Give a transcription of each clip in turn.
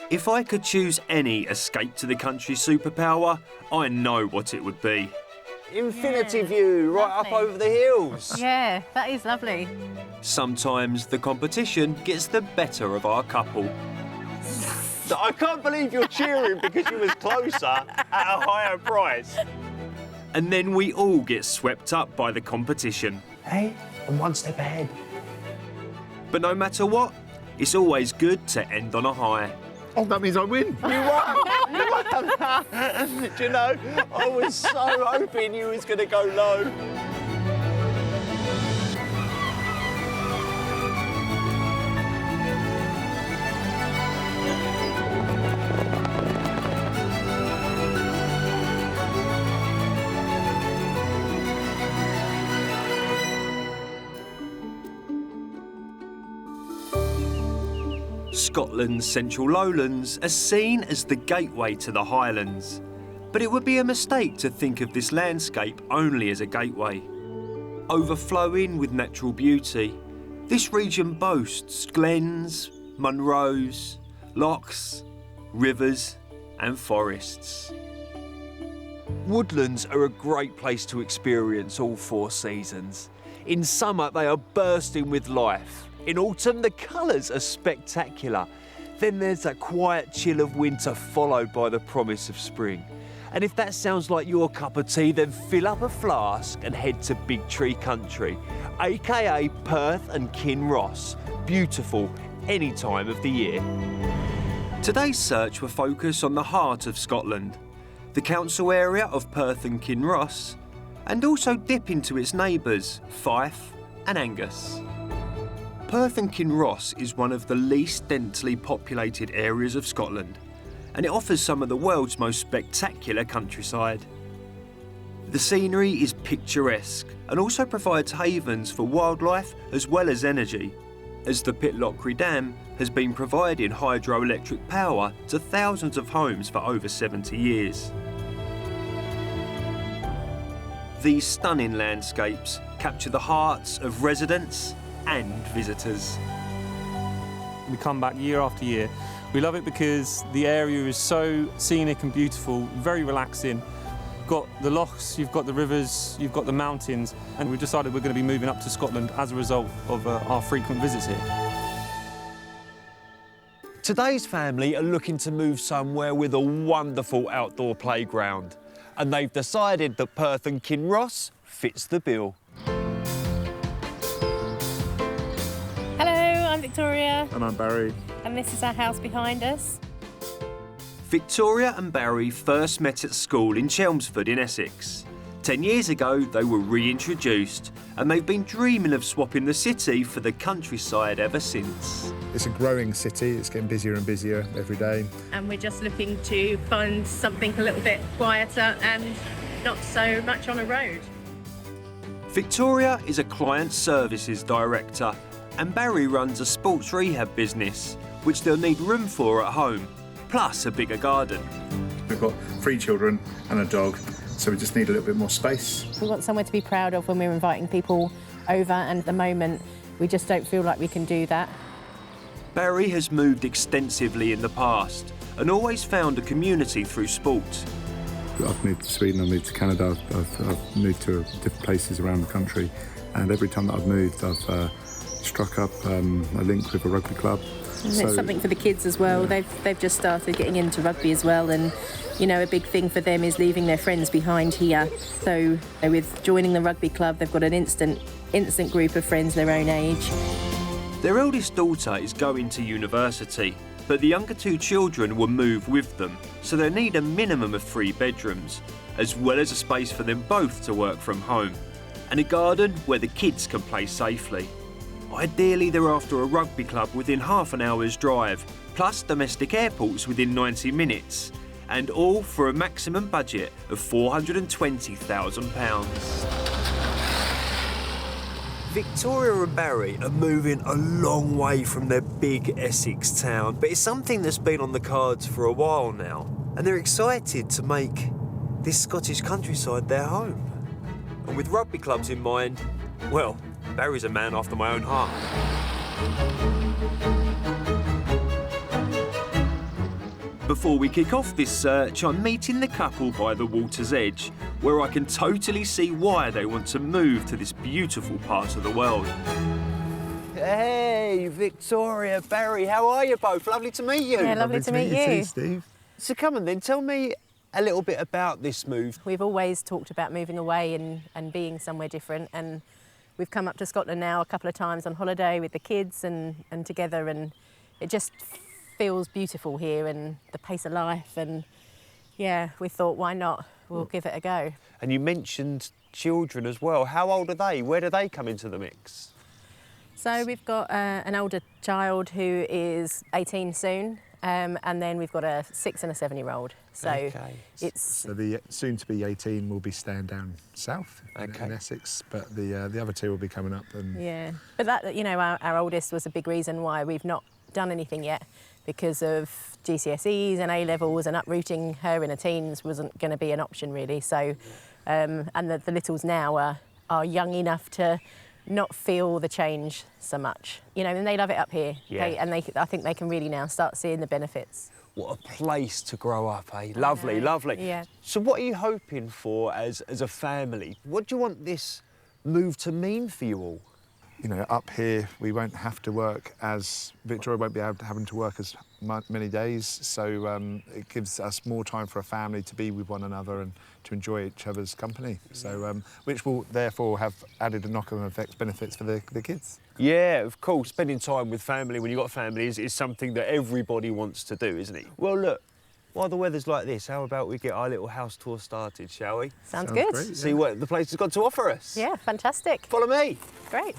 If I could choose any escape to the country superpower, I know what it would be. Infinity view, right up over the hills. Yeah, that is lovely. Sometimes the competition gets the better of our couple. I can't believe you're cheering because you was closer at a higher price. And then we all get swept up by the competition. Hey, I'm one step ahead. But no matter what, it's always good to end on a high. Oh, that means I win. You won! You won! Do you know, I was so hoping you was going to go low. Scotland's central lowlands are seen as the gateway to the Highlands, but it would be a mistake to think of this landscape only as a gateway. Overflowing with natural beauty, this region boasts glens, munros, lochs, rivers and forests. Woodlands are a great place to experience all 4 seasons. In summer, they are bursting with life. In autumn, the colours are spectacular. Then there's that quiet chill of winter followed by the promise of spring. And if that sounds like your cup of tea, then fill up a flask and head to Big Tree Country, aka Perth and Kinross. Beautiful any time of the year. Today's search will focus on the heart of Scotland, the council area of Perth and Kinross, and also dip into its neighbours, Fife and Angus. Perth and Kinross is one of the least densely populated areas of Scotland, and it offers some of the world's most spectacular countryside. The scenery is picturesque and also provides havens for wildlife as well as energy, as the Pitlochry Dam has been providing hydroelectric power to thousands of homes for over 70 years. These stunning landscapes capture the hearts of residents and visitors. We come back year after year. We love it because the area is so scenic and beautiful, very relaxing. You've got the lochs, you've got the rivers, you've got the mountains, and we've decided we're going to be moving up to Scotland as a result of our frequent visits here. Today's family are looking to move somewhere with a wonderful outdoor playground, and they've decided that Perth and Kinross fits the bill. Hello, I'm Victoria. And I'm Barry. And this is our house behind us. Victoria and Barry first met at school in Chelmsford in Essex. 10 years ago, they were reintroduced, and they've been dreaming of swapping the city for the countryside ever since. It's a growing city. It's getting busier and busier every day. And we're just looking to find something a little bit quieter and not so much on a road. Victoria is a client services director, and Barry runs a sports rehab business, which they'll need room for at home, plus a bigger garden. We've got 3 children and a dog, so we just need a little bit more space. We want somewhere to be proud of when we're inviting people over, and at the moment we just don't feel like we can do that. Barry has moved extensively in the past and always found a community through sport. I've moved to Sweden, I've moved to Canada, I've moved to different places around the country, and every time that I've moved I've struck up a link with a rugby club. And it's something for the kids as well. Yeah. They've just started getting into rugby as well, and you know, a big thing for them is leaving their friends behind here. So with joining the rugby club, they've got an instant group of friends their own age. Their eldest daughter is going to university, but the younger 2 children will move with them, so they need a minimum of 3 bedrooms, as well as a space for them both to work from home, and a garden where the kids can play safely. Ideally, they're after a rugby club within half an hour's drive, plus domestic airports within 90 minutes, and all for a maximum budget of £420,000. Victoria and Barry are moving a long way from their big Essex town, but it's something that's been on the cards for a while now, and they're excited to make this Scottish countryside their home. And with rugby clubs in mind, well, Barry's a man after my own heart. Before we kick off this search, I'm meeting the couple by the water's edge, where I can totally see why they want to move to this beautiful part of the world. Hey, Victoria, Barry, how are you both? Lovely to meet you. Yeah, lovely to meet you. too, Steve. So come on then, tell me a little bit about this move. We've always talked about moving away and being somewhere different, and we've come up to Scotland now a couple of times on holiday with the kids and together, and it just feels beautiful here and the pace of life, and yeah, we thought, why not? We'll give it a go. And you mentioned children as well. How old are they? Where do they come into the mix? So we've got an older child who is 18 soon, and then we've got a 6 and a 7-year-old. So Okay. it's So the soon-to-be 18 will be staying down south in Essex, but the other two will be coming up. And yeah, but that, you know, our oldest was a big reason why we've not done anything yet, because of GCSEs and A-levels, and uprooting her in her teens wasn't going to be an option really. So, and the littles now are young enough to not feel the change so much, you know, and they love it up here. Yeah. I think they can really now start seeing the benefits. What a place to grow up, eh? Lovely, lovely. Yeah. So what are you hoping for as a family? What do you want this move to mean for you all? you know, up here we won't have to work Victoria won't be having to work as many days, so it gives us more time for a family to be with one another and to enjoy each other's company. So, which will therefore have added knock-on effects benefits for the kids. Yeah, of course. Spending time with family when you've got family is something that everybody wants to do, isn't it? Well, look, while the weather's like this, how about we get our little house tour started, shall we? Sounds good. Great, yeah. See what the place has got to offer us. Yeah, fantastic. Follow me. Great.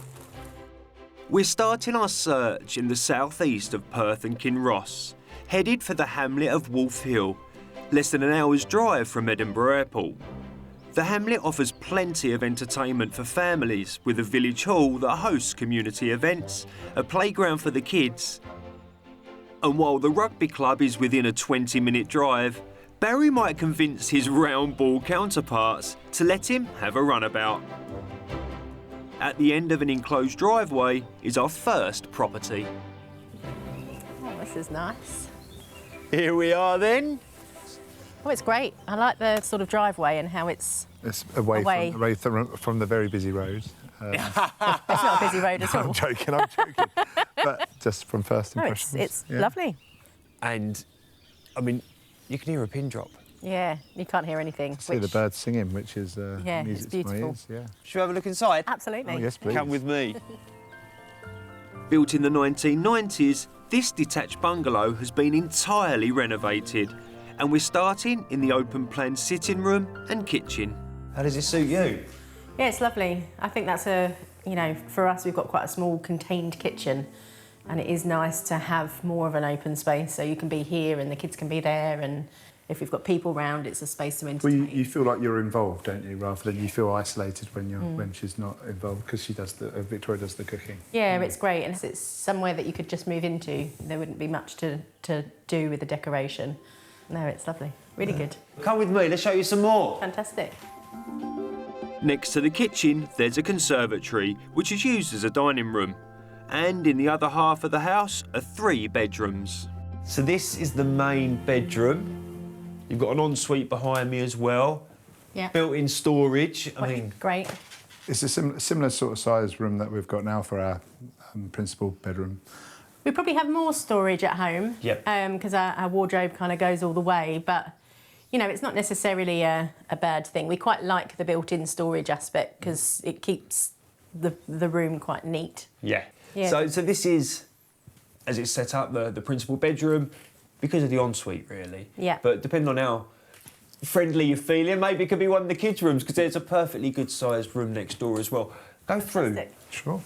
We're starting our search in the southeast of Perth and Kinross, headed for the hamlet of Wolf Hill, less than an hour's drive from Edinburgh Airport. The hamlet offers plenty of entertainment for families, with a village hall that hosts community events, a playground for the kids. And while the rugby club is within a 20-minute drive, Barry might convince his round ball counterparts to let him have a runabout. At the end of an enclosed driveway is our first property. Oh, this is nice. Here we are then. Oh, it's great. I like the sort of driveway and how it's Away. From the very busy road. it's not a busy road at all. I'm joking. But just from first No, impressions. it's yeah. lovely. And, I mean, you can hear a pin drop. Yeah, you can't hear anything. See the birds singing, which is Yeah, music it's to my beautiful. ears. Yeah. Should we have a look inside? Absolutely. Oh, yes, please. Come with me. Built in the 1990s, this detached bungalow has been entirely renovated, and we're starting in the open-plan sitting room and kitchen. How does it suit you? Yeah, it's lovely. I think that's for us, we've got quite a small contained kitchen, and it is nice to have more of an open space, so you can be here and the kids can be there, and if we've got people round, it's a space to Well, entertain. you feel like you're involved, don't you? Rather than you feel isolated when she's not involved, because Victoria does the cooking. Yeah, it's great, and it's somewhere that you could just move into. There wouldn't be much to do with the decoration. No, it's lovely. Really good. Come with me, let's show you some more. Fantastic. Next to the kitchen, there's a conservatory, which is used as a dining room. And in the other half of the house are 3 bedrooms. So this is the main bedroom. You've got an ensuite behind me as well. Yeah. Built-in storage. I mean, Great. It's a similar sort of size room that we've got now for our principal bedroom. We probably have more storage at home. Yep. Because our wardrobe kind of goes all the way, but you know, it's not necessarily a bad thing. We quite like the built-in storage aspect because it keeps the room quite neat. yeah. Yeah. So this is, as it's set up, the principal bedroom, because of the ensuite, really. Yeah. But depending on how friendly you're feeling, maybe it could be one of the kids' rooms, because there's a perfectly good-sized room next door as well. Go through. Fantastic. Sure.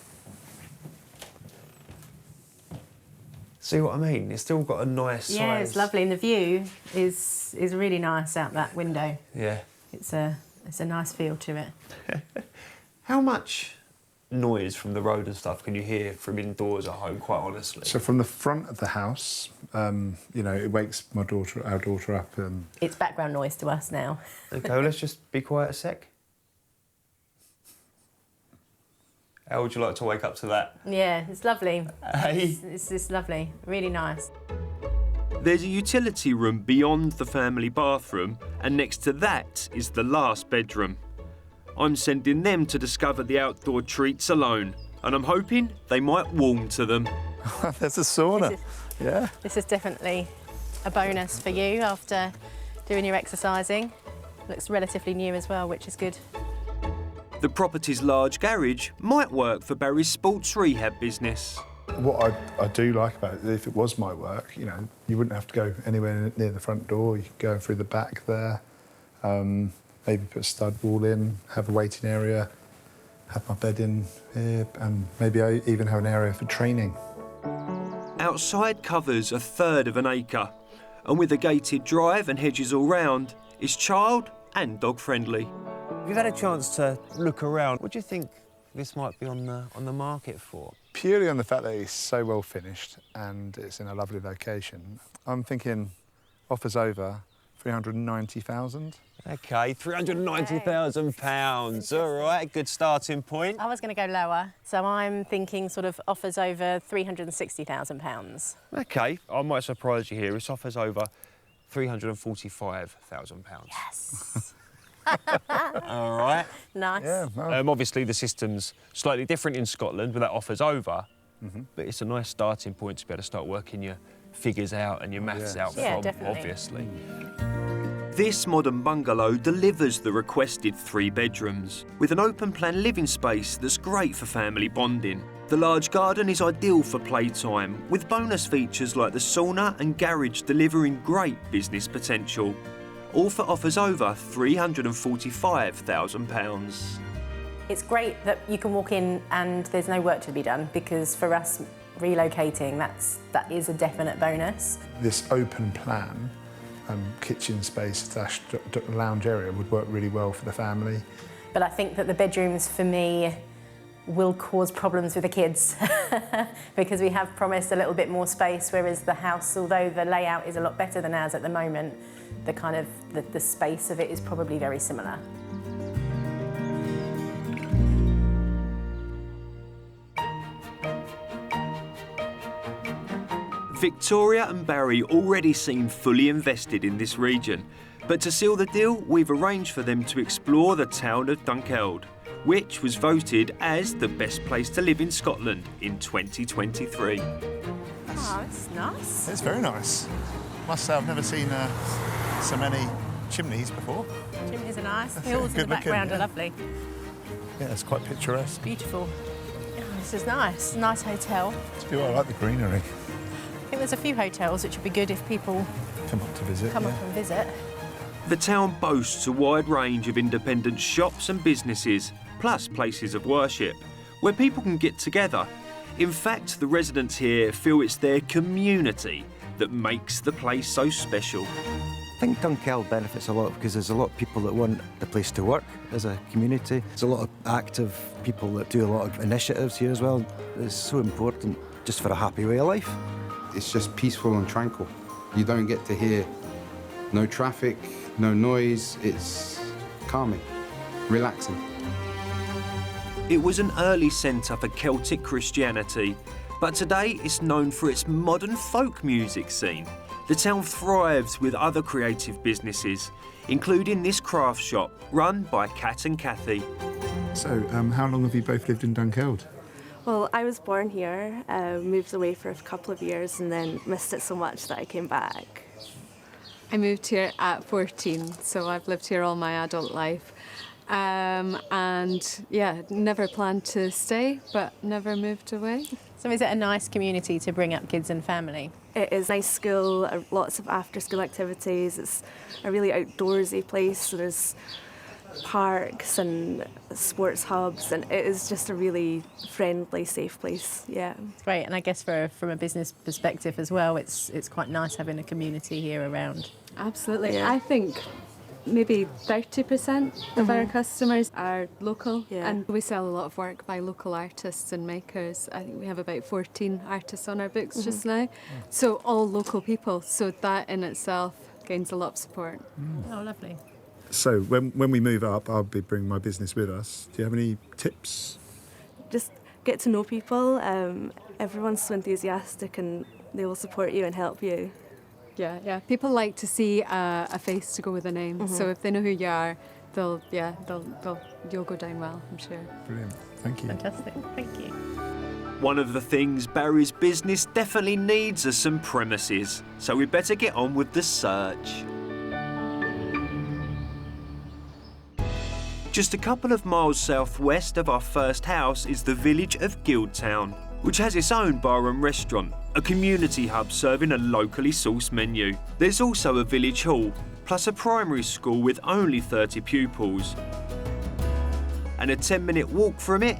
See what I mean? It's still got a nice Yeah, size. it's lovely, and the view is really nice out that window. Yeah. It's a nice feel to it. How much noise from the road and stuff can you hear from indoors at home, quite honestly? So from the front of the house, you know, it wakes our daughter up. It's background noise to us now. Okay, well, let's just be quiet a sec. How would you like to wake up to that? Yeah, it's lovely. Hey? It's lovely, really nice. There's a utility room beyond the family bathroom, and next to that is the last bedroom. I'm sending them to discover the outdoor treats alone, and I'm hoping they might warm to them. There's a sauna. Yeah. This is definitely a bonus for you after doing your exercising. Looks relatively new as well, which is good. The property's large garage might work for Barry's sports rehab business. What I do like about it, if it was my work, you know, you wouldn't have to go anywhere near the front door. You could go through the back there, maybe put a stud wall in, have a waiting area, have my bed in here, and maybe I even have an area for training. Outside covers 1/3 of an acre, and with a gated drive and hedges all round, it's child and dog friendly. If you've had a chance to look around, what do you think this might be on the market for? Purely on the fact that it's so well finished and it's in a lovely location, I'm thinking offers over 390,000. OK, £390,000. All right, good starting point. I was going to go lower, so I'm thinking sort of offers over £360,000. OK, I might surprise you here. It's offers over £345,000. Yes. All right. Nice. Yeah, well, Obviously, the system's slightly different in Scotland, but that offers over. But it's a nice starting point to be able to start working your figures out and your maths out Yeah, from, definitely. obviously. This modern bungalow delivers the requested 3 bedrooms, with an open-plan living space that's great for family bonding. The large garden is ideal for playtime, with bonus features like the sauna and garage delivering great business potential. All for offers over £345,000. It's great that you can walk in and there's no work to be done, because for us relocating, that is a definite bonus. this open plan kitchen space / lounge area would work really well for the family. But I think that the bedrooms for me will cause problems with the kids because we have promised a little bit more space, whereas the house, although the layout is a lot better than ours at the moment, the kind of the space of it is probably very similar. Victoria and Barry already seem fully invested in this region, but to seal the deal, we've arranged for them to explore the town of Dunkeld, which was voted as the best place to live in Scotland in 2023. Oh, that's nice. It's very nice. Must say I've never seen so many chimneys before. Chimneys are nice. The hills in the good looking, background are yeah. lovely. Yeah, it's quite picturesque. Beautiful. Oh, this is nice. Nice hotel. I like the greenery. I think there's a few hotels which would be good if people Come up to visit. come yeah. up and visit. The town boasts a wide range of independent shops and businesses, plus places of worship, where people can get together. In fact, the residents here feel it's their community that makes the place so special. I think Dunkeld benefits a lot because there's a lot of people that want the place to work as a community. There's a lot of active people that do a lot of initiatives here as well. It's so important just for a happy way of life. It's just peaceful and tranquil. You don't get to hear no traffic, no noise. It's calming, relaxing. It was an early centre for Celtic Christianity, but today it's known for its modern folk music scene. The town thrives with other creative businesses, including this craft shop run by Kat and Kathy. So, how long have you both lived in Dunkeld? Well, I was born here, moved away for a couple of years and then missed it so much that I came back. I moved here at 14, so I've lived here all my adult life. And yeah, never planned to stay, but never moved away. So is it a nice community to bring up kids and family? It is a nice school, lots of after-school activities. It's a really outdoorsy place, so there's parks and sports hubs, and it is just a really friendly, safe place. Yeah, It's great, and I guess from a business perspective as well, it's quite nice having a community here around. Absolutely. Yeah. I think maybe 30% of our customers are local, Yeah. and we sell a lot of work by local artists and makers. I think we have about 14 artists on our books just now, so all local people. So that in itself gains a lot of support. Oh, lovely. So, when we move up, I'll be bringing my business with us. Do you have any tips? just get to know people. Everyone's so enthusiastic and they will support you and help you. Yeah. People like to see a face to go with a name. So if they know who you are, you'll go down well, I'm sure. Brilliant. Thank you. Fantastic. Thank you. One of the things Barry's business definitely needs are some premises, so we better get on with the search. Just a couple of miles southwest of our first house is the village of Guildtown, which has its own bar and restaurant, a community hub serving a locally sourced menu. There's also a village hall, plus a primary school with only 30 pupils. And a 10-minute walk from it,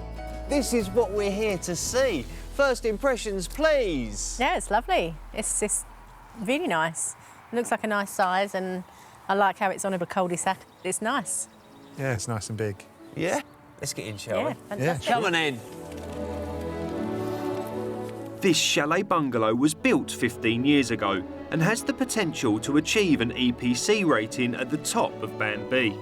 This is what we're here to see. First impressions, please. Yeah, it's lovely. It's really nice. It looks like a nice size, and I like how it's on a cul-de-sac. It's nice. Yeah, it's nice and big. Yeah? Let's get in, shall we? Fantastic. Come on in. this chalet bungalow was built 15 years ago and has the potential to achieve an EPC rating at the top of Band B.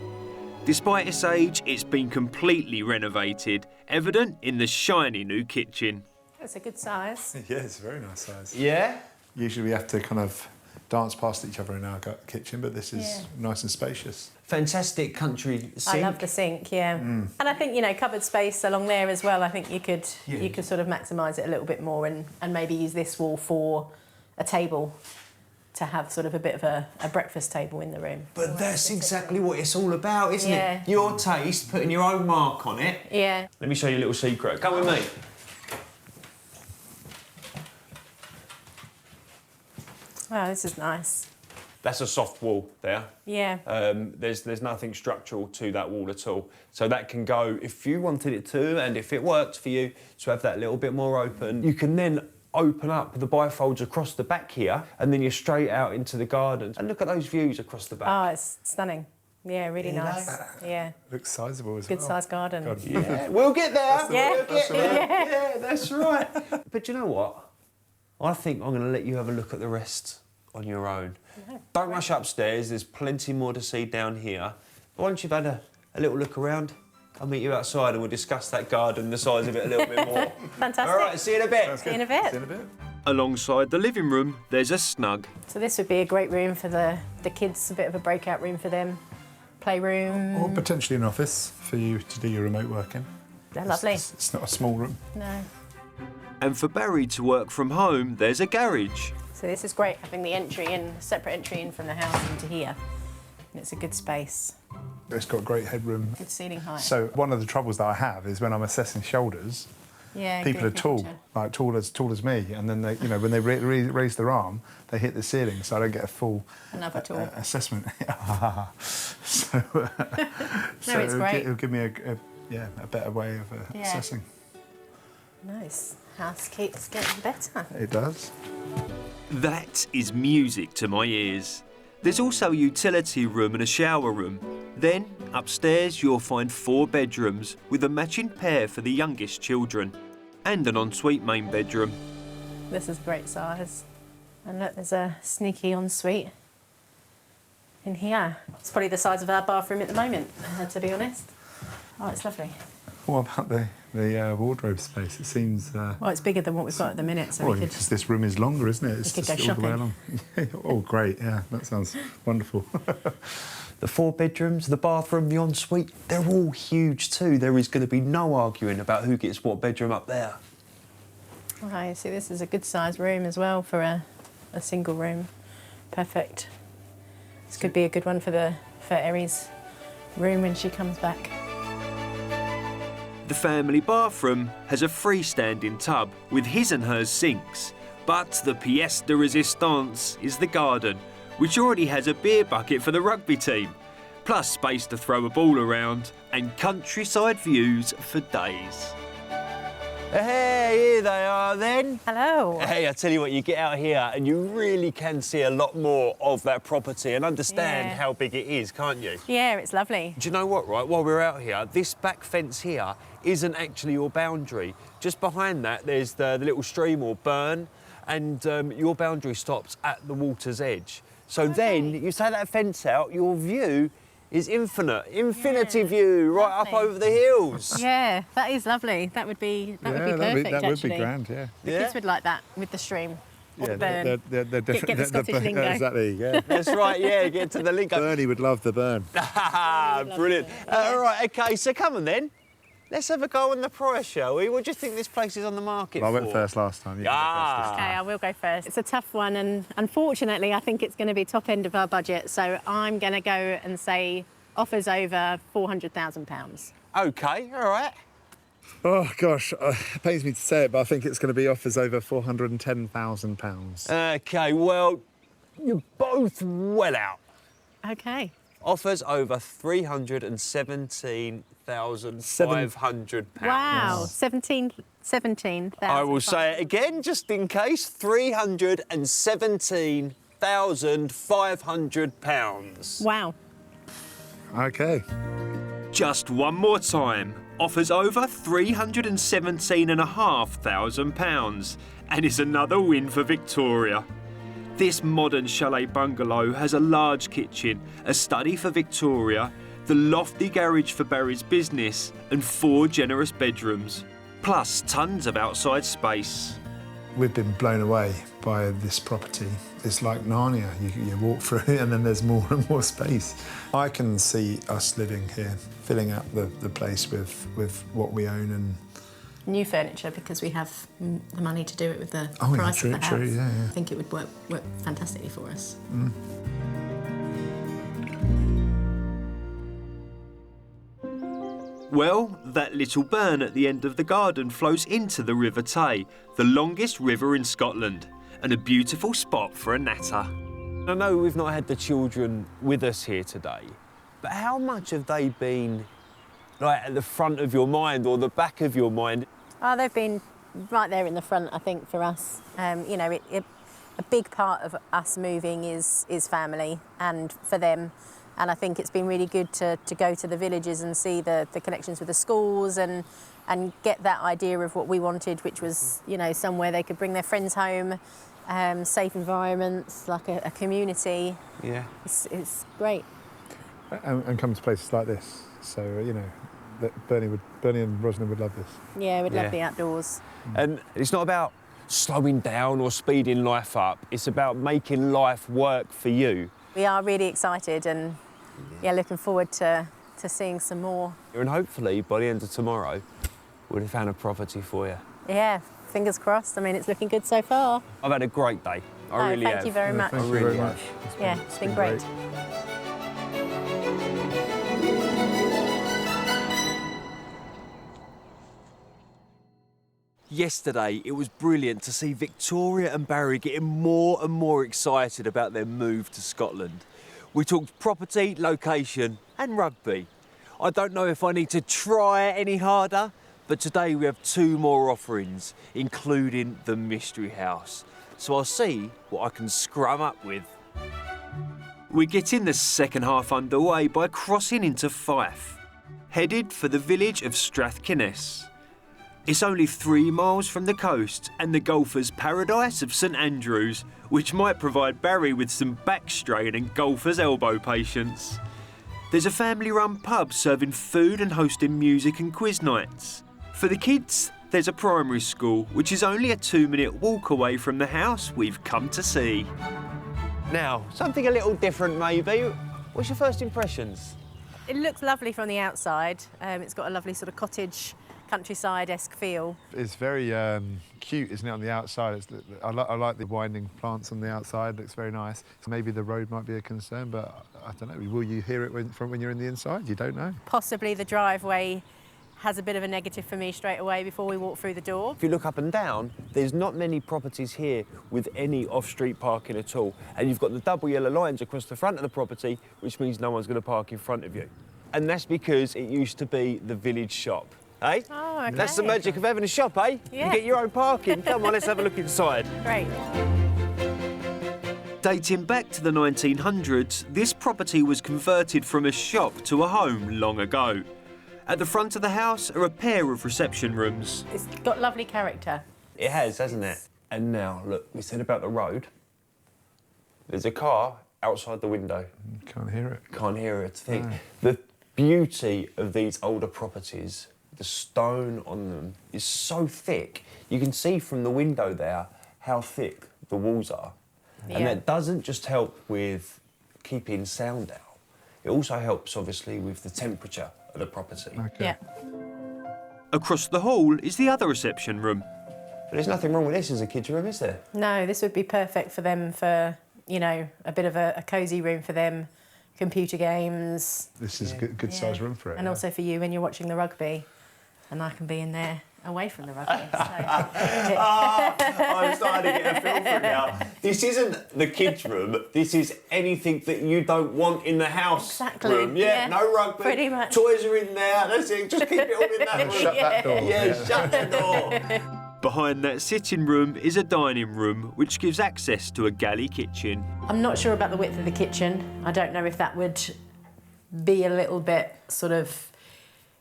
Despite its age, it's been completely renovated, evident in the shiny new kitchen. It's a good size. Yeah, it's a very nice size. Yeah? Usually we have to kind of dance past each other in our kitchen, but this is nice and spacious. Fantastic country sink. I love the sink, yeah. And I think, you know, cupboard space along there as well. I think you could sort of maximise it a little bit more and maybe use this wall for a table to have sort of a bit of a breakfast table in the room. But that's exactly what it's all about, isn't Yeah. it? Your taste, putting your own mark on it. Yeah. Let me show you a little secret. Come with me. Wow, this is nice. That's a soft wall there. Yeah. There's nothing structural to that wall at all. So that can go if you wanted it to, and if it worked for you to have that little bit more open. You can then open up the bifolds across the back here, and then you're straight out into the garden. And look at those views across the back. Oh, it's stunning. Yeah, really nice. Yeah. Looks sizable as Good well. sized garden. God. Yeah, we'll get there. Yeah. Yeah, that's right. But you know what? I think I'm going to let you have a look at the rest on your own. Don't rush upstairs, there's plenty more to see down here. But once you've had a little look around, I'll meet you outside and we'll discuss that garden, the size of it a little bit more. Fantastic. All right, see you in a bit. See you in a bit. See you in a bit. Alongside the living room, there's a snug. So this would be a great room for the kids, a bit of a breakout room for them. Playroom. Or potentially an office for you to do your remote working. They're lovely. It's not a small room. No. And for Barry to work from home, there's a garage. So this is great, having the entry in, separate entry in from the house into here. And it's a good space. It's got great headroom. Good ceiling height. So one of the troubles that I have is when I'm assessing shoulders, yeah, people are good tall, picture. like tall as me, and then they, you know, when they raise their arm, they hit the ceiling, so I don't get a full Another tall. assessment. so it's great. It'll give me a better way of assessing. Nice. House keeps getting better. It does. That is music to my ears. There's also a utility room and a shower room. Then, upstairs, you'll find 4 bedrooms with a matching pair for the youngest children and an ensuite main bedroom. This is great size. And look, there's a sneaky ensuite in here. It's probably the size of our bathroom at the moment, to be honest. Oh, it's lovely. What about the wardrobe space? It seems... Well, it's bigger than what we've got at the minute, so we could... because this room is longer, isn't it? It's could go just all the way shopping. along. Oh, great, yeah, that sounds wonderful. The 4 bedrooms, the bathroom, the ensuite, they're all huge too. There is going to be no arguing about who gets what bedroom up there. Okay, see, this is a good sized room as well for a single room. Perfect. This could be a good one for Erie's room when she comes back. The family bathroom has a freestanding tub with his and hers sinks. But the pièce de résistance is the garden, which already has a beer bucket for the rugby team, plus space to throw a ball around and countryside views for days. Hey, here they are then. Hello. Hey, I tell you what, you get out here and you really can see a lot more of that property and understand Yeah. how big it is, can't you? Yeah, it's lovely. Do you know what, right? While we're out here, this back fence here isn't actually your boundary. Just behind that, there's the little stream or burn, and your boundary stops at the water's edge. So then, you take that fence out, your view is infinite. Infinity view, right up lovely. over the hills. Yeah, that is lovely. That would be perfect, that would actually. be grand, yeah. The kids would like that with the stream. Yeah, burn. they're different. Get the Scottish lingo. Exactly, yeah. That's right, yeah, get to the lingo. Bernie would love the burn. Brilliant. All right, OK, so come on then. Let's have a go on the price, shall we? What do you think this place is on the market I for? went first last time. You go first this time. Okay, I will go first. It's a tough one, and unfortunately, I think it's going to be top end of our budget. So I'm going to go and say offers over £400,000. OK, all right. Oh gosh, it pains me to say it, but I think it's going to be offers over £410,000. OK, well, you're both well out. Okay. Offers over £317,500. Wow, 17,000. I will say it again, just in case. £317,500. Wow. Okay. Just one more time. Offers over £317,500 and is another win for Victoria. This modern chalet bungalow has a large kitchen, a study for Victoria, the lofty garage for Barry's business and 4 generous bedrooms, plus tons of outside space. We've been blown away by this property. It's like Narnia. You walk through it and then there's more and more space. I can see us living here, filling up the place with what we own and New furniture because we have the money to do it with the Oh, yeah, price true, of the house. true, yeah, yeah. I think it would work fantastically for us. Well, that little burn at the end of the garden flows into the River Tay, the longest river in Scotland, and a beautiful spot for a natter. I know we've not had the children with us here today, but how much have they been like at the front of your mind or the back of your mind? Oh, they've been right there in the front, I think, for us. You know, a big part of us moving is family, and for them. And I think it's been really good to go to the villages and see the connections with the schools and get that idea of what we wanted, which was, you know, somewhere they could bring their friends home, safe environments, like a community. Yeah. It's great. and come to places like this. So, you know, that Bernie and Rosna would love this. Yeah, we'd love the outdoors. And it's not about slowing down or speeding life up. It's about making life work for you. We are really excited and looking forward to seeing some more. And hopefully, by the end of tomorrow, we'll have found a property for you. Yeah, fingers crossed. I mean, it's looking good so far. I've had a great day. I really have. Thank you very much. Thank you really very have. much. Yeah, it's been great. Yesterday, it was brilliant to see Victoria and Barry getting more and more excited about their move to Scotland. We talked property, location and rugby. I don't know if I need to try any harder, but today we have 2 more offerings, including the Mystery House. So I'll see what I can scrum up with. We're getting the second half underway by crossing into Fife, headed for the village of Strathkinross. It's only 3 miles from the coast and the golfer's paradise of St Andrews, which might provide Barry with some back strain and golfer's elbow patience. There's a family-run pub serving food and hosting music and quiz nights. For the kids, there's a primary school, which is only a 2-minute walk away from the house we've come to see. Now, something a little different maybe. What's your first impressions? It looks lovely from the outside. It's got a lovely sort of cottage, countryside-esque feel. It's very cute, isn't it, on the outside? I like the winding plants on the outside. Looks very nice. So maybe the road might be a concern, but I don't know. Will you hear it when you're in the inside? You don't know. Possibly the driveway has a bit of a negative for me straight away before we walk through the door. If you look up and down, there's not many properties here with any off-street parking at all. And you've got the double yellow lines across the front of the property, which means no one's going to park in front of you. And that's because it used to be the village shop. Eh? Oh, okay. That's the magic of having a shop, eh? Yeah. You get your own parking. Come on, let's have a look inside. Great. Dating back to the 1900s, this property was converted from a shop to a home long ago. At the front of the house are a pair of reception rooms. It's got lovely character. It has, hasn't it? And now, look, we said about the road. There's a car outside the window. Can't hear it. Can't hear it. No. The beauty of these older properties, the stone on them is so thick. You can see from the window there how thick the walls are. Yeah. And that doesn't just help with keeping sound out. It also helps, obviously, with the temperature of the property. Okay. Yeah. Across the hall is the other reception room. But there's nothing wrong with this as a kids' room, is there? No, this would be perfect for them for, you know, a bit of a cosy room for them, computer games. This is a good size room for it. And yeah. also for you when you're watching the rugby. And I can be in there away from the rugby. So. I'm starting to get a feel for it now. This isn't the kids' room. This is anything that you don't want in the house Exactly, room. Yeah, yeah, no rugby. pretty much. Toys are in there. That's it. Just keep it all in that room. Shut that door. Yeah, shut the door. Behind that sitting room is a dining room, which gives access to a galley kitchen. I'm not sure about the width of the kitchen. I don't know if that would be a little bit sort of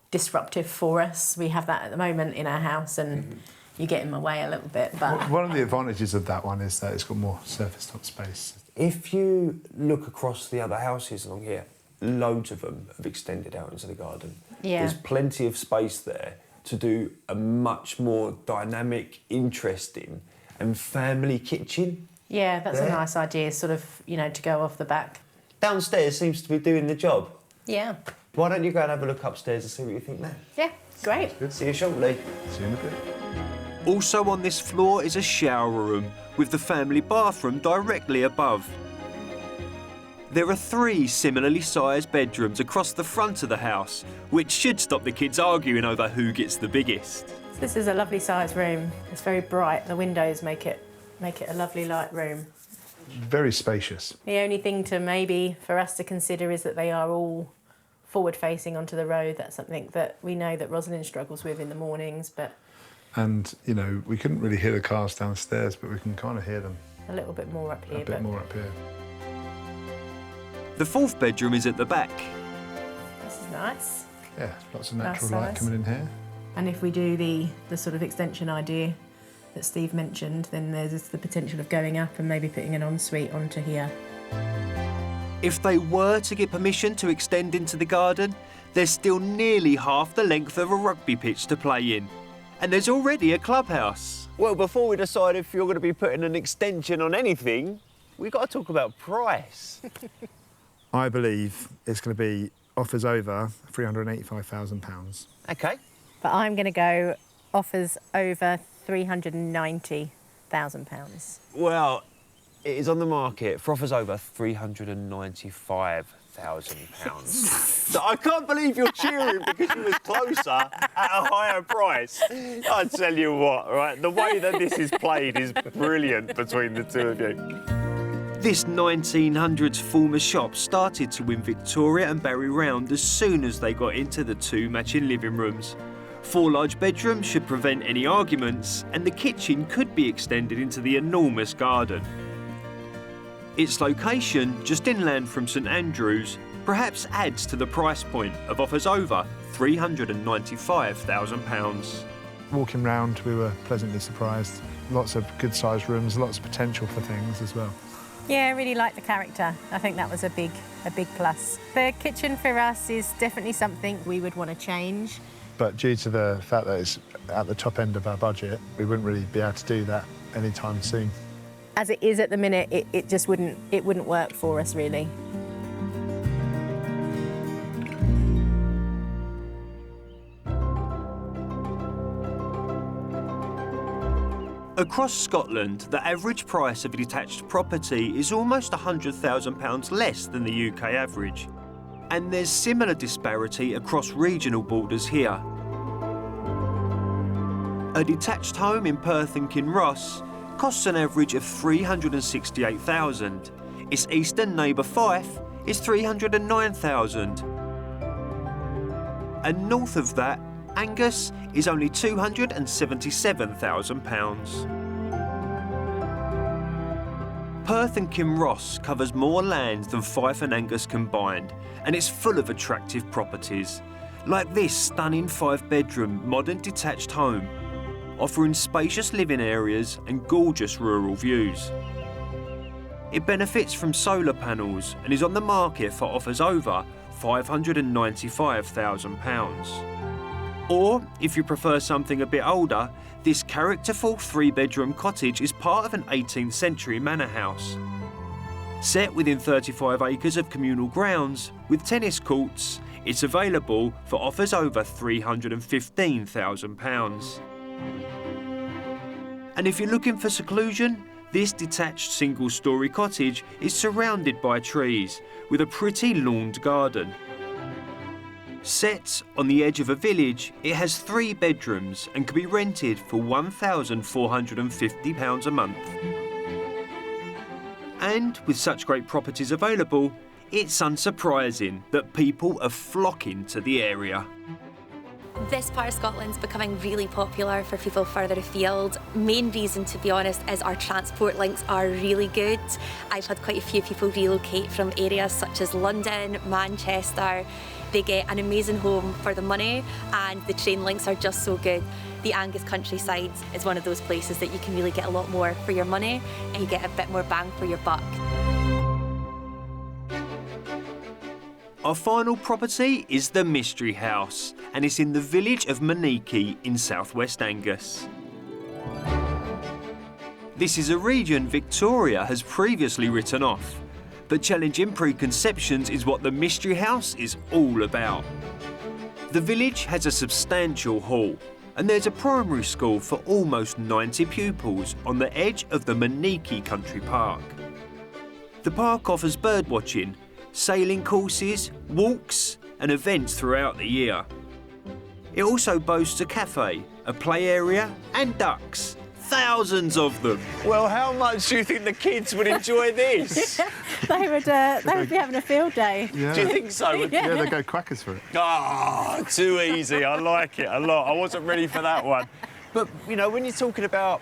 disruptive for us. We have that at the moment in our house and you get in my way a little bit. But One of the advantages of that one is that it's got more surface top space. If you look across the other houses along here, loads of them have extended out into the garden. Yeah. There's plenty of space there to do a much more dynamic, interesting and family kitchen. yeah, that's There. a nice idea, sort of, you know, to go off the back. Downstairs seems to be doing the job. Yeah. Why don't you go and have a look upstairs and see what you think there? Yeah, great. See you shortly. See you in a bit. Also on this floor is a shower room with the family bathroom directly above. There are 3 similarly sized bedrooms across the front of the house, which should stop the kids arguing over who gets the biggest. This is a lovely sized room. It's very bright. The windows make it a lovely light room. Very spacious. The only thing to maybe for us to consider is that they are all forward facing onto the road. That's something that we know that Rosalind struggles with in the mornings, but And, you know, we couldn't really hear the cars downstairs, but we can kind of hear them a little bit more up here. a bit more up here. The 4th bedroom is at the back. This is nice. Yeah, lots of natural Nice light size. coming in here. And if we do the sort of extension idea that Steve mentioned, then there's the potential of going up and maybe putting an ensuite onto here. If they were to get permission to extend into the garden, there's still nearly half the length of a rugby pitch to play in. And there's already a clubhouse. Well, before we decide if you're going to be putting an extension on anything, we've got to talk about price. I believe it's going to be offers over £385,000. OK. But I'm going to go offers over £390,000. Well, it is on the market for offers over £395,000. So I can't believe you're cheering because you was closer at a higher price. I tell you what, right, the way that this is played is brilliant between the two of you. This 1900s former shop started to win Victoria and Barry round as soon as they got into the 2 matching living rooms. 4 large bedrooms should prevent any arguments, and the kitchen could be extended into the enormous garden. Its location, just inland from St Andrews, perhaps adds to the price point of offers over £395,000. Walking round, we were pleasantly surprised. Lots of good sized rooms, lots of potential for things as well. Yeah, I really like the character. I think that was a big plus. The kitchen for us is definitely something we would want to change. But due to the fact that it's at the top end of our budget, we wouldn't really be able to do that anytime soon. As it is at the minute, it just wouldn't work for us really. Across Scotland, the average price of a detached property is almost £100,000 less than the UK average. And there's similar disparity across regional borders here. A detached home in Perth and Kinross costs an average of £368,000. Its eastern neighbour Fife is £309,000. And north of that, Angus is only £277,000. Perth and Kinross covers more land than Fife and Angus combined, and it's full of attractive properties, like this stunning 5-bedroom modern detached home, offering spacious living areas and gorgeous rural views. It benefits from solar panels and is on the market for offers over £595,000. Or, if you prefer something a bit older, this characterful 3-bedroom cottage is part of an 18th century manor house. Set within 35 acres of communal grounds, with tennis courts, it's available for offers over £315,000. And if you're looking for seclusion, this detached single-storey cottage is surrounded by trees, with a pretty lawned garden. Set on the edge of a village, it has 3 bedrooms and can be rented for £1,450 a month. And with such great properties available, it's unsurprising that people are flocking to the area. This part of Scotland's becoming really popular for people further afield. Main reason, to be honest, is our transport links are really good. I've had quite a few people relocate from areas such as London, Manchester. They get an amazing home for the money, and the train links are just so good. The Angus countryside is one of those places that you can really get a lot more for your money and you get a bit more bang for your buck. Our final property is the Mystery House, and it's in the village of Maniki in southwest Angus. This is a region Victoria has previously written off, but challenging preconceptions is what the Mystery House is all about. The village has a substantial hall, and there's a primary school for almost 90 pupils on the edge of the Maniki Country Park. The park offers birdwatching, sailing courses, walks and events throughout the year. It also boasts a cafe, a play area and ducks. Thousands of them. Well, how much do you think the kids would enjoy this? They would be having a field day. Yeah. Do you think so? Yeah, they go quackers for it. Ah, too easy. I like it a lot. I wasn't ready for that one. But, you know, when you're talking about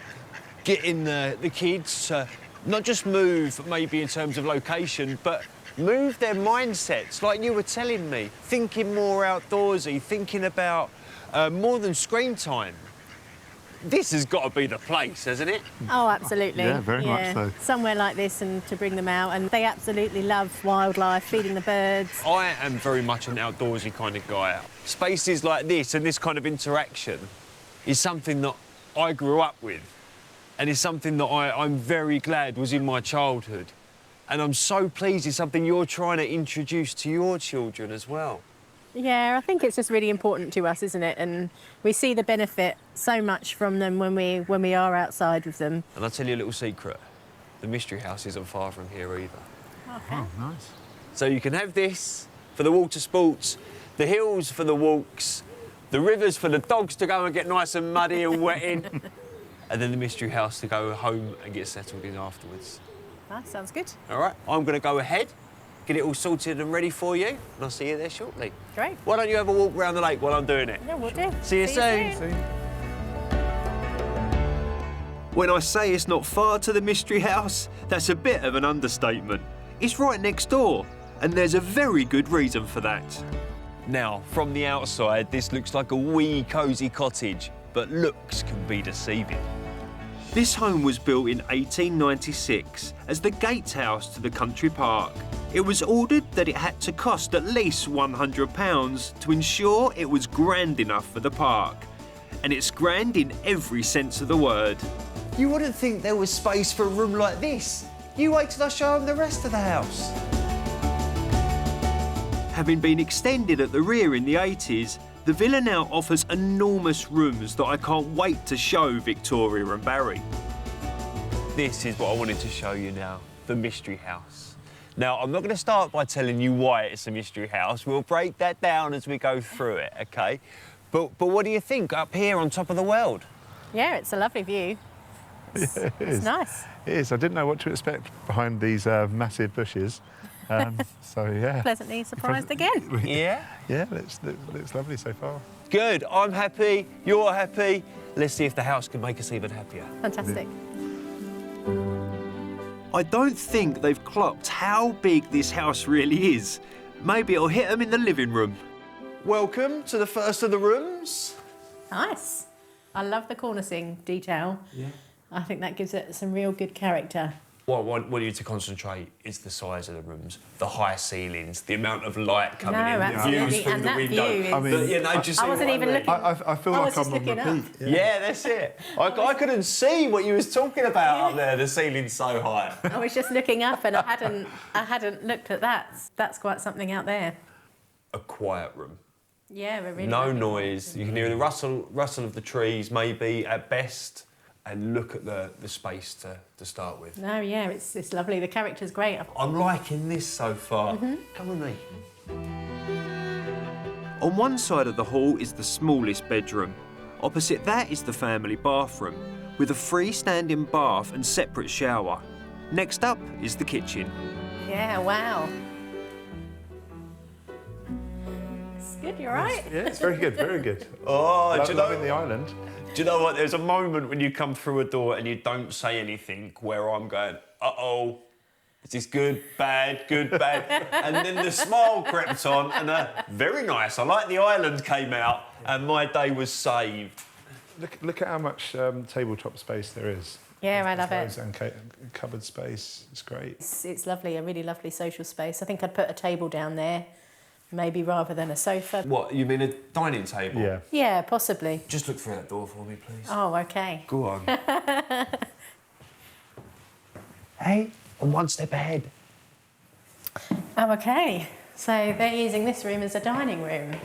getting the kids to not just move maybe in terms of location, but move their mindsets, like you were telling me, thinking more outdoorsy, thinking about more than screen time. This has got to be the place, hasn't it? Oh, absolutely. Yeah, very much so. Somewhere like this and to bring them out, and they absolutely love wildlife, feeding the birds. I am very much an outdoorsy kind of guy. Spaces like this and this kind of interaction is something that I grew up with, and is something that I'm very glad was in my childhood. And I'm so pleased it's something you're trying to introduce to your children as well. Yeah, I think it's just really important to us, isn't it? And we see the benefit so much from them when we are outside with them. And I'll tell you a little secret. The Mystery House isn't far from here either. Okay. Oh, nice. So you can have this for the water sports, the hills for the walks, the rivers for the dogs to go and get nice and muddy and wet in, and then the Mystery House to go home and get settled in afterwards. That sounds good. All right, I'm going to go ahead, get it all sorted and ready for you, and I'll see you there shortly. Great. Why don't you have a walk around the lake while I'm doing it? Yeah, we'll do. See you soon. When I say it's not far to the Mystery House, that's a bit of an understatement. It's right next door, and there's a very good reason for that. Now, from the outside, this looks like a wee cosy cottage, but looks can be deceiving. This home was built in 1896 as the gatehouse to the country park. It was ordered that it had to cost at least £100 to ensure it was grand enough for the park. And it's grand in every sense of the word. You wouldn't think there was space for a room like this. You wait till I show them the rest of the house. Having been extended at the rear in the 80s, the villa now offers enormous rooms that I can't wait to show Victoria and Barry. This is what I wanted to show you now, the Mystery House. Now, I'm not going to start by telling you why it's a mystery house. We'll break that down as we go through it, OK? But what do you think up here on top of the world? Yeah, it's a lovely view. Yeah, it is. It's nice. It is. I didn't know what to expect behind these massive bushes. So, yeah. Pleasantly surprised again. Yeah? Yeah, looks lovely so far. Good. I'm happy. You're happy. Let's see if the house can make us even happier. Fantastic. I don't think they've clocked how big this house really is. Maybe it'll hit them in the living room. Welcome to the first of the rooms. Nice. I love the cornicing detail. Yeah. I think that gives it some real good character. What I want you to concentrate is the size of the rooms, the high ceilings, the amount of light coming in, the views through the window. I mean, I wasn't even looking. I feel like I'm on repeat. Yeah, that's it. I couldn't see what you was talking about up there. The ceiling's so high. I was just looking up and I hadn't looked at that. That's quite something out there. A quiet room. Yeah, we're really No noise. You can hear the rustle of the trees, maybe at best, and look at the space to start with. No, yeah, it's lovely. The character's great. I'm liking this so far. Come with me. On one side of the hall is the smallest bedroom. Opposite that is the family bathroom, with a freestanding bath and separate shower. Next up is the kitchen. Yeah, wow. It's good, you all right? Yeah, it's very good, very good. Oh, do you know, Loving the island. do you know what? There's a moment when you come through a door and you don't say anything where I'm going, uh-oh, is this good, bad, and then the smile crept on and very nice. I like the island came out and my day was saved. Look at how much tabletop space there is. Yeah, I love it. And cupboard space, it's great. It's lovely, a really lovely social space. I think I'd put a table down there, maybe rather than a sofa. What, you mean a dining table? Yeah. Yeah, possibly. Just look through that door for me, please. Oh, okay. Go on. Hey, I'm one step ahead. Oh, okay. So they're using this room as a dining room.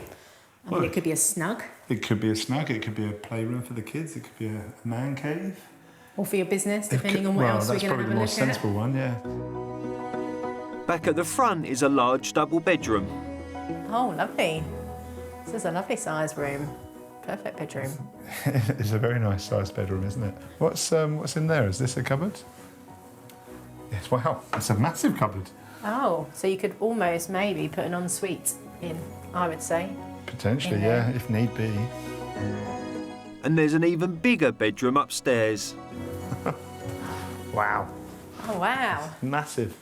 I mean, it could be a snug. It could be a snug, it could be a playroom for the kids, it could be a man cave. Or for your business, depending on what else we're going to have a look at. That's probably the more sensible one, yeah. Back at the front is a large double bedroom. Oh, lovely. This is a lovely sized room. Perfect bedroom. It's a very nice sized bedroom, isn't it? What's in there? Is this a cupboard? Yes, wow, it's a massive cupboard. Oh, so you could almost maybe put an ensuite in, I would say. Potentially, yeah, if need be. And there's an even bigger bedroom upstairs. Wow. Oh, wow. Massive.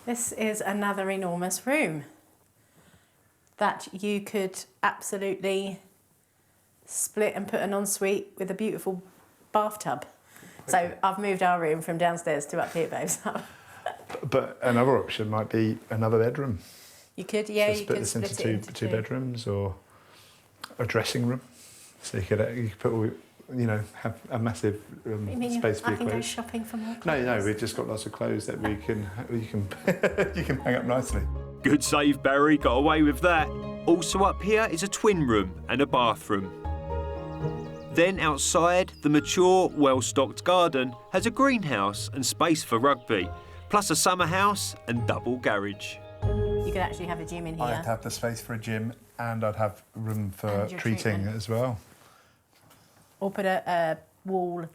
This is another enormous room that you could absolutely split and put an ensuite with a beautiful bathtub. So I've moved our room from downstairs to up here, babes. But another option might be another bedroom. You could, yeah, So you could split split this into two bedrooms, or a dressing room. So you could put all, have a massive space for I your can go clothes. shopping for more No, clothes? we've just got lots of clothes that you can you can hang up nicely. Good save, Barry, got away with that. Also up here is a twin room and a bathroom. Then outside, the mature, well-stocked garden has a greenhouse and space for rugby, plus a summer house and double garage. You could actually have a gym in here. I'd have the space for a gym, and I'd have room for And your treating treatment. as well. Or put a wall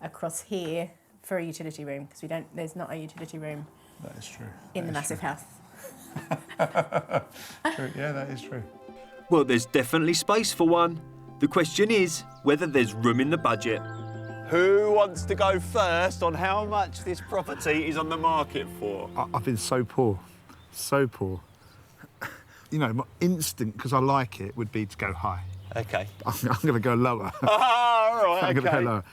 across here for a utility room, because there's not a utility room That is true. in the massive house. True. Yeah, that is true. Well, there's definitely space for one. The question is whether there's room in the budget. Who wants to go first on how much this property is on the market for? I've been so poor. So poor. My instinct, because I like it, would be to go high. Okay. I'm going to go lower. All right, I'm going to go okay. lower.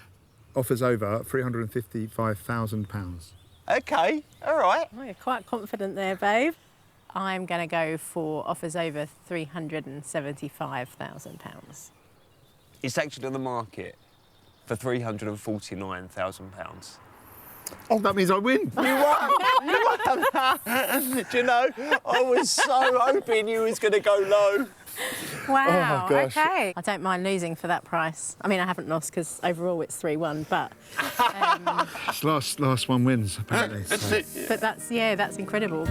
Offers over £355,000. Okay, all right. Oh, you're quite confident there, babe. I'm going to go for offers over £375,000. It's actually on the market for £349,000. Oh, that means I win. You won! You won! Do you know, I was so hoping you was going to go low. Wow, Oh, gosh. okay. I don't mind losing for that price. I mean, I haven't lost because overall it's 3-1, but Last one wins, apparently. So. but that's incredible.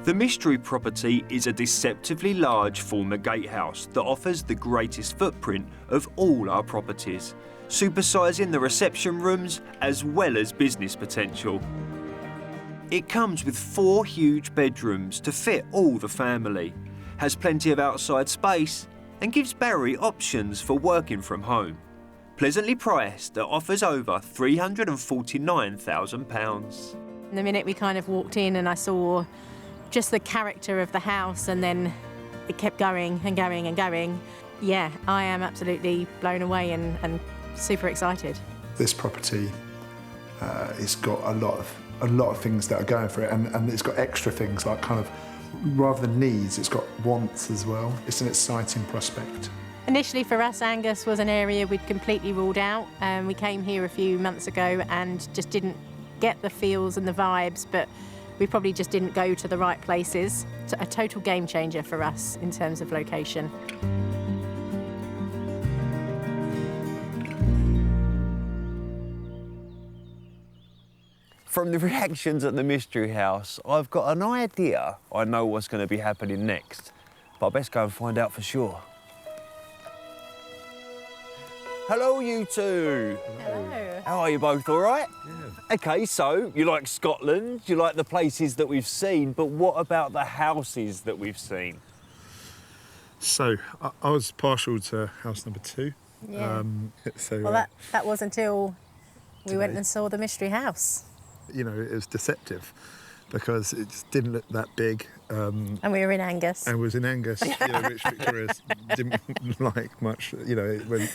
The mystery property is a deceptively large former gatehouse that offers the greatest footprint of all our properties, supersizing the reception rooms as well as business potential. It comes with 4 huge bedrooms to fit all the family, has plenty of outside space and gives Barry options for working from home. Pleasantly priced at offers over £349,000. The minute we kind of walked in and I saw just the character of the house, and then it kept going and going and going. Yeah, I am absolutely blown away and super excited. This property It's got a lot of things that are going for it, and it's got extra things like kind of, rather than needs, it's got wants as well. It's an exciting prospect. Initially for us, Angus was an area we'd completely ruled out. We came here a few months ago and just didn't get the feels and the vibes, but we probably just didn't go to the right places. It's a total game changer for us in terms of location. From the reactions at the Mystery House, I've got an idea I know what's going to be happening next, but I best go and find out for sure. Hello, you two. Hello. How are you both, all right? Yeah. OK, so you like Scotland, you like the places that we've seen, but what about the houses that we've seen? So I was partial to house number 2. Yeah. Well, that was until we went and saw the Mystery House. You know, it was deceptive because it just didn't look that big. And we were in Angus. And was in Angus, you know, which Victoria didn't like much, you know, when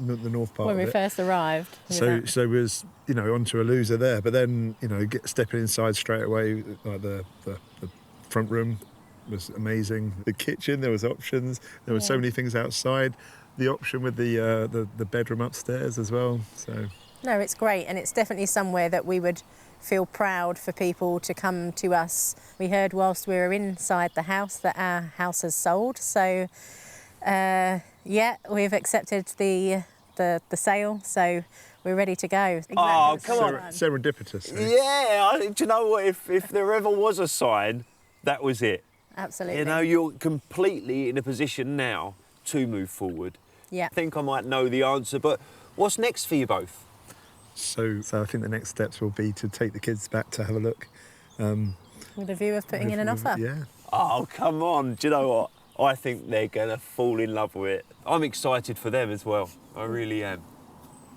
the north part when of it. we first arrived. So was, you know, onto a loser there. But then, you know, stepping inside straight away, like the front room was amazing. The kitchen, there was options. There were so many things outside. The option with the bedroom upstairs as well. So no, it's great, and it's definitely somewhere that we would feel proud for people to come to us. We heard whilst we were inside the house that our house has sold, so yeah, we've accepted the sale, so we're ready to go. Exactly. Oh, come on. Serendipitous. Eh? Yeah, do you know what? If there ever was a sign, that was it. Absolutely. You know, you're completely in a position now to move forward. Yeah. I think I might know the answer, but what's next for you both? So I think the next steps will be to take the kids back to have a look. With a view of putting in an offer. Yeah. Oh, come on. Do you know what? I think they're going to fall in love with it. I'm excited for them as well. I really am.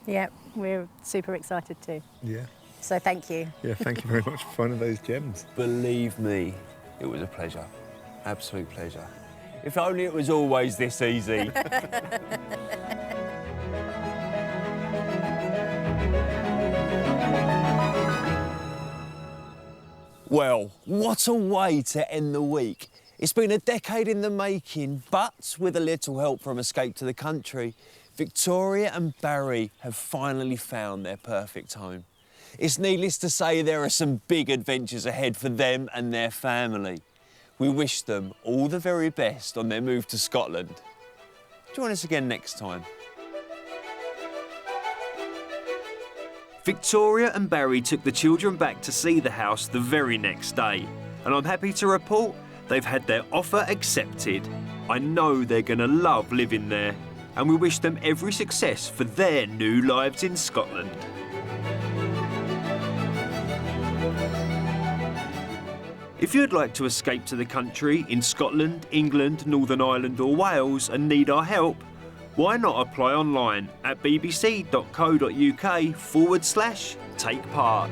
Yeah, we're super excited too. Yeah. So thank you. Yeah, thank you very much for finding those gems. Believe me, it was a pleasure. Absolute pleasure. If only it was always this easy. Well, what a way to end the week. It's been a decade in the making, but with a little help from Escape to the Country, Victoria and Barry have finally found their perfect home. It's needless to say there are some big adventures ahead for them and their family. We wish them all the very best on their move to Scotland. Join us again next time. Victoria and Barry took the children back to see the house the very next day, and I'm happy to report they've had their offer accepted. I know they're going to love living there, and we wish them every success for their new lives in Scotland. If you'd like to escape to the country in Scotland, England, Northern Ireland or Wales and need our help, why not apply online at bbc.co.uk/take part.